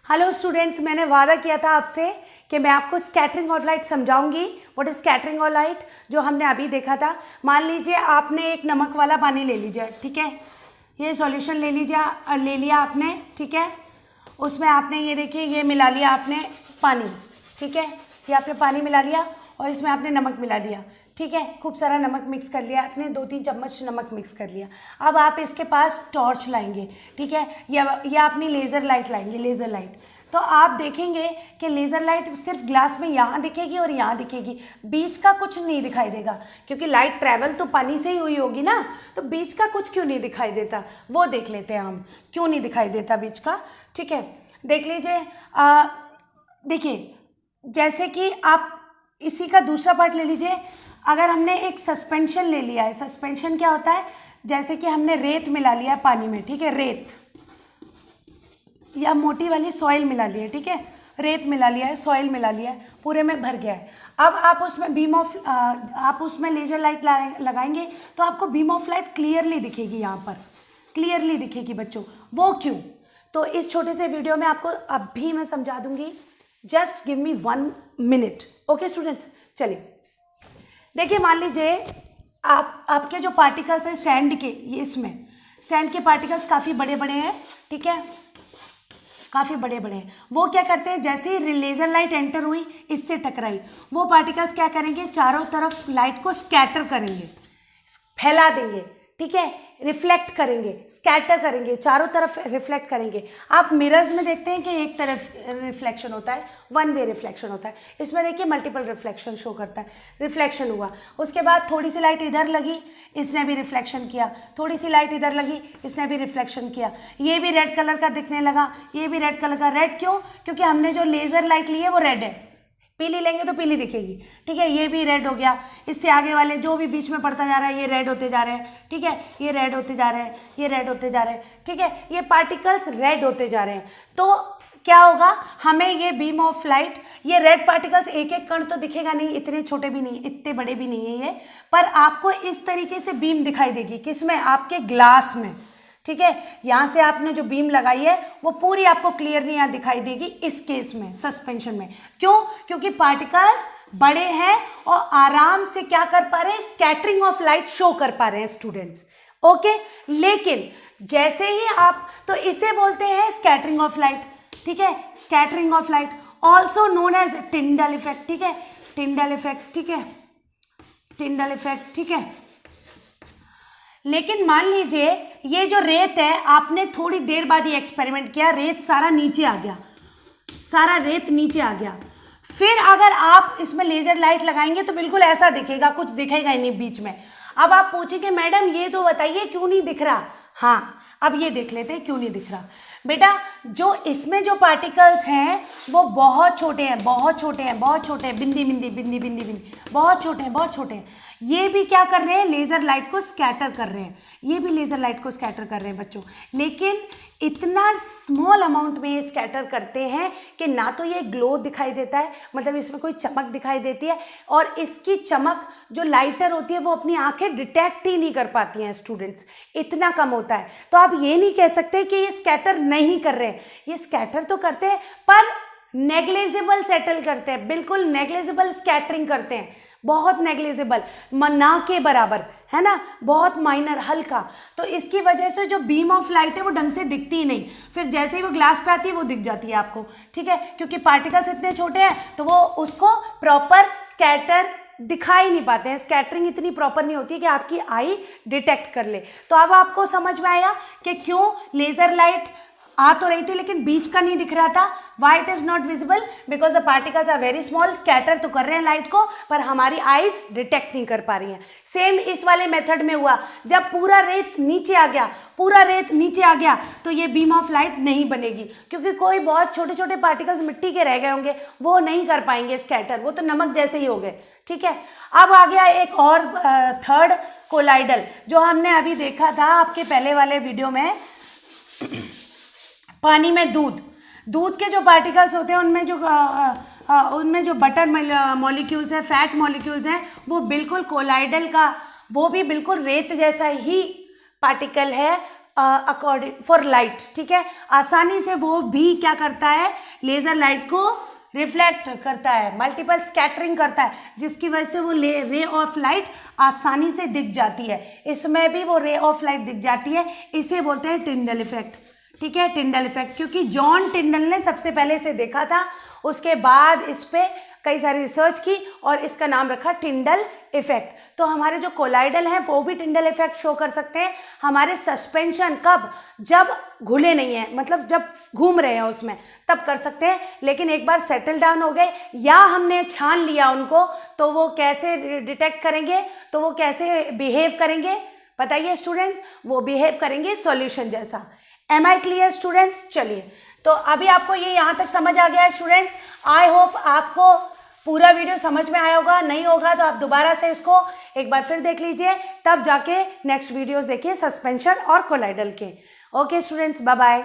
Hello students, मैंने वादा किया था आपसे कि मैं आपको स्कैटरिंग ऑफ लाइट समझाऊंगी। What is scattering of light, जो हमने अभी देखा था। मान लीजिए आपने एक नमक वाला पानी ले लीजिए, ठीक है। ये सॉल्यूशन ले लिया आपने, ठीक है। उसमें आपने ये देखिए ये मिला लिया आपने पानी, ठीक है। ये आपने पानी मिला लिया और इसमें आपने नमक मिला दिया, ठीक है। खूब सारा नमक मिक्स कर लिया आपने, 2-3 चम्मच नमक मिक्स कर लिया। अब आप इसके पास टॉर्च लाएंगे, ठीक है, या अपनी लेज़र लाइट लाएंगे, लेज़र लाइट। तो आप देखेंगे कि लेज़र लाइट सिर्फ ग्लास में यहाँ दिखेगी और यहाँ दिखेगी, बीच का कुछ नहीं दिखाई देगा, क्योंकि लाइट ट्रैवल तो पानी से ही हुई होगी ना। तो बीच का कुछ क्यों नहीं दिखाई देता, वो देख लेते हैं हम, क्यों नहीं दिखाई देता बीच का, ठीक है। देख लीजिए, देखिए जैसे कि आप इसी का दूसरा पार्ट ले लीजिए। अगर हमने एक सस्पेंशन ले लिया है, सस्पेंशन क्या होता है, जैसे कि हमने रेत मिला लिया है पानी में, ठीक है, रेत या मोटी वाली सॉइल मिला ली है, ठीक है। रेत मिला लिया है, सॉइल मिला लिया है, पूरे में भर गया है। अब आप उसमें आप उसमें लेजर लाइट लगाएंगे तो आपको बीम ऑफ लाइट क्लियरली दिखेगी, यहाँ पर क्लियरली दिखेगी बच्चों। वो क्यों, तो इस छोटे से वीडियो में आपको अभी मैं समझा दूंगी। Just give me 1 minute, okay students. चलिए देखिए, मान लीजिए आपके जो पार्टिकल्स हैं सैंड के, ये इसमें सैंड के पार्टिकल्स काफ़ी बड़े बड़े हैं, ठीक है, काफ़ी बड़े बड़े हैं। वो क्या करते हैं, जैसे ही लेज़र लाइट एंटर हुई, इससे टकराई, वो पार्टिकल्स क्या करेंगे, चारों तरफ लाइट को स्कैटर करेंगे, फैला देंगे, ठीक है, रिफ्लेक्ट करेंगे, स्कैटर करेंगे, चारों तरफ रिफ्लेक्ट करेंगे। आप मिरर्स में देखते हैं कि एक तरफ रिफ्लेक्शन होता है, 1 वे रिफ्लेक्शन होता है। इसमें देखिए मल्टीपल रिफ्लेक्शन शो करता है। रिफ्लेक्शन हुआ, उसके बाद थोड़ी सी लाइट इधर लगी, इसने भी रिफ्लेक्शन किया, थोड़ी सी लाइट इधर लगी, इसने भी रिफ्लेक्शन किया। ये भी रेड कलर का दिखने लगा, ये भी रेड कलर का। रेड क्यों, क्योंकि हमने जो लेज़र लाइट ली है वो रेड है। पीली लेंगे तो पीली दिखेगी, ठीक है। ये भी रेड हो गया, इससे आगे वाले जो भी बीच में पड़ता जा रहा है ये रेड होते जा रहे हैं, ठीक है। ये रेड होते जा रहे हैं, ये रेड होते जा रहे हैं, ठीक है। ये पार्टिकल्स रेड होते जा रहे हैं। तो क्या होगा, हमें ये बीम ऑफ लाइट, ये रेड पार्टिकल्स एक एक कण तो दिखेगा नहीं, इतने छोटे भी नहीं, इतने बड़े भी नहीं है ये, पर आपको इस तरीके से बीम दिखाई देगी। किसमें, आपके ग्लास में, ठीक है। यहाँ से आपने जो बीम लगाई है वो पूरी आपको क्लियरली यहाँ दिखाई देगी इस केस में, सस्पेंशन में। क्यों, क्योंकि पार्टिकल्स बड़े हैं और आराम से क्या कर पा रहे हैं, स्कैटरिंग ऑफ लाइट शो कर पा रहे हैं स्टूडेंट्स, ओके। लेकिन जैसे ही आप, तो इसे बोलते हैं स्कैटरिंग ऑफ लाइट, ठीक है, scattering of light, also known as Tyndall effect, ठीक है, टिंडल इफेक्ट, ठीक है, टिंडल इफेक्ट, ठीक है। लेकिन मान लीजिए ये जो रेत है, आपने थोड़ी देर बाद ये एक्सपेरिमेंट किया, रेत सारा नीचे आ गया, सारा रेत नीचे आ गया। फिर अगर आप इसमें लेजर लाइट लगाएंगे तो बिल्कुल ऐसा दिखेगा, कुछ दिखेगा ही नहीं बीच में। अब आप पूछेंगे मैडम ये तो बताइए क्यों नहीं दिख रहा। हाँ, अब ये देख लेते हैं क्यों नहीं दिख रहा। बेटा, जो इसमें जो पार्टिकल्स हैं वो बहुत छोटे हैं, बहुत छोटे हैं, बहुत छोटे हैं, बिंदी बिंदी बिंदी बिंदी बिंदी, बहुत छोटे हैं, बहुत छोटे हैं। ये भी क्या कर रहे हैं, लेज़र लाइट को स्कैटर कर रहे हैं, ये भी लेज़र लाइट को स्कैटर कर रहे हैं बच्चों। लेकिन इतना स्मॉल अमाउंट में ये स्कैटर करते हैं कि ना तो ये ग्लो दिखाई देता है, मतलब इसमें कोई चमक दिखाई देती है, और इसकी चमक जो लाइटर होती है वो अपनी आंखें डिटेक्ट ही नहीं कर पाती हैं स्टूडेंट्स, इतना कम होता है। तो आप ये नहीं कह सकते कि ये स्कैटर नहीं कर रहे हैं, ये स्कैटर तो करते हैं पर नेग्लिजिबल सेटल करते हैं, बिल्कुल नेग्लिजिबल स्कैटरिंग करते हैं, बहुत नेग्लिजिबल, ना के बराबर, है ना, बहुत माइनर, हल्का। तो इसकी वजह से जो बीम ऑफ लाइट है वो ढंग से दिखती ही नहीं, फिर जैसे ही वो ग्लास पे आती है वो दिख जाती है आपको, ठीक है, क्योंकि पार्टिकल्स इतने छोटे हैं तो वो उसको प्रॉपर स्कैटर दिखा ही नहीं पाते हैं, स्कैटरिंग इतनी प्रॉपर नहीं होती है कि आपकी आई डिटेक्ट कर ले। तो अब आपको समझ में आया कि क्यों लेज़र लाइट आ तो रही थी लेकिन बीच का नहीं दिख रहा था। Why it is not visible, because the particles are very small, scatter तो कर रहे हैं लाइट को पर हमारी आईज डिटेक्ट नहीं कर पा रही हैं। सेम इस वाले मेथड में हुआ, जब पूरा रेत नीचे आ गया, पूरा रेत नीचे आ गया तो ये बीम ऑफ लाइट नहीं बनेगी, क्योंकि कोई बहुत छोटे छोटे पार्टिकल्स मिट्टी के रह गए होंगे, वो नहीं कर पाएंगे स्कैटर, वो तो नमक जैसे ही हो गए, ठीक है। अब आ गया एक और थर्ड, कोलाइडल, जो हमने अभी देखा था आपके पहले वाले वीडियो में। पानी में दूध के जो पार्टिकल्स होते हैं उनमें जो बटर मॉलिक्यूल्स हैं, फैट मॉलिक्यूल्स हैं, वो बिल्कुल कोलाइडल का, वो भी बिल्कुल रेत जैसा ही पार्टिकल है, अकॉर्डिंग फॉर लाइट, ठीक है, आसानी से वो भी क्या करता है, लेज़र लाइट को रिफ्लेक्ट करता है, मल्टीपल स्कैटरिंग करता है, जिसकी वजह से वो रे ऑफ लाइट आसानी से दिख जाती है। इसमें भी वो रे ऑफ लाइट दिख जाती है, इसे बोलते हैं टिंडल इफेक्ट, ठीक है, टिंडल इफेक्ट, क्योंकि जॉन टिंडल ने सबसे पहले इसे देखा था, उसके बाद इस पर कई सारी रिसर्च की और इसका नाम रखा टिंडल इफेक्ट। तो हमारे जो कोलाइडल हैं वो भी टिंडल इफेक्ट शो कर सकते हैं। हमारे सस्पेंशन कब, जब घुले नहीं हैं, मतलब जब घूम रहे हैं उसमें, तब कर सकते हैं। लेकिन एक बार सेटल डाउन हो गए या हमने छान लिया उनको, तो वो कैसे डिटेक्ट करेंगे, तो वो कैसे बिहेव करेंगे बताइए स्टूडेंट्स, वो बिहेव करेंगे सॉल्यूशन जैसा। Am I clear students? चलिए, तो अभी आपको ये यहाँ तक समझ आ गया है स्टूडेंट्स। आई होप आपको पूरा वीडियो समझ में आया होगा, नहीं होगा तो आप दोबारा से इसको एक बार फिर देख लीजिए, तब जाके नेक्स्ट वीडियोस देखिए सस्पेंशन और कोलाइडल के। Okay students, bye bye.